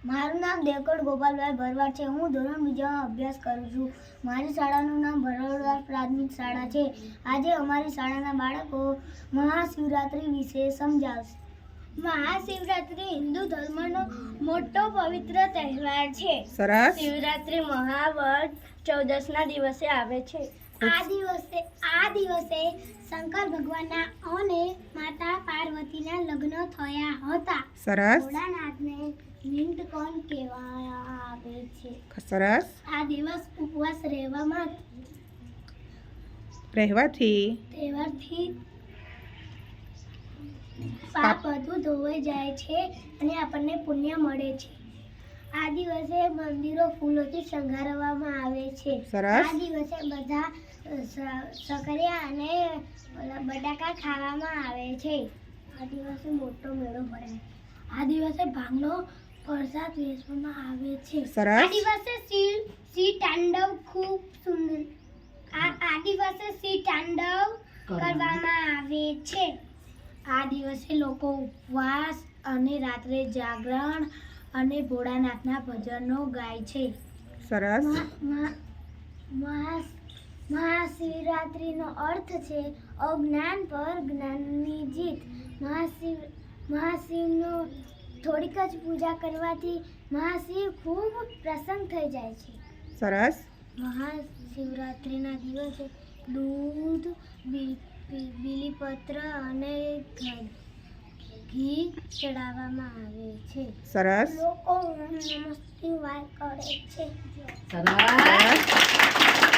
મારું નામ દેવકોટ ગોપાલભાઈ ભરવાડ છે. હું ધોરણ 2માં અભ્યાસ કરું છું. મારી શાળાનું નામ ભરવાડ પ્રાથમિક શાળા છે. આજે અમારી શાળાના બાળકો મહાશિવરાત્રિ વિશે સમજાવશે. મહાશિવરાત્રિ હિન્દુ ધર્મનો મોટો પવિત્ર તહેવાર છે. સરસ. શિવરાત્રિ મહાવદ 14ના દિવસે આવે છે. આ દિવસે શંકર ભગવાનના અને માતા પાર્વતીના લગ્ન થયા હતા. સરસ. ભોળાનાથને નીલકંઠ કહેવામાં આવે છે. સરસ. આ દિવસ ઉપવાસ રહેવાથી તહેવારથી પાપ બધું ધોવાઈ જાય છે અને આપણને પુણ્ય મળે છે. આ દિવસે મંદિરો ફૂલોથી શણગારવામાં આવે છે. સરસ. આ દિવસે બધા સકરિયા અને બટાકા ખાવામાં આવે છે. આ દિવસે મોટો મેળો ભરાય. આ દિવસે ભાંગનો પ્રસાદ વેચવામાં આવે છે. સરસ. આ દિવસે સિંહ તાંડવ ખૂબ સુંદર આ દિવસે સિંહ તાંડવ કરવામાં આવે છે. આ દિવસે લોકો ઉપવાસ અને રાત્રે જાગરણ અને ભોળાનાથના ભજનો ગાય છે. સરસ. મહાશિવરાત્રિનો અર્થ છે અજ્ઞાન પર જ્ઞાનની જીત. મહાશિવનો થોડીક જ પૂજા કરવાથી મહાશિવ ખૂબ પ્રસન્ન થઈ જાય છે. સરસ. મહાશિવરાત્રિના દિવસે દૂધ બીલીપત્ર અને ઘી ચડાવવામાં આવે છે. સરસ. લોકો ઓમ નમઃ શિવાય કરે છે. સરસ.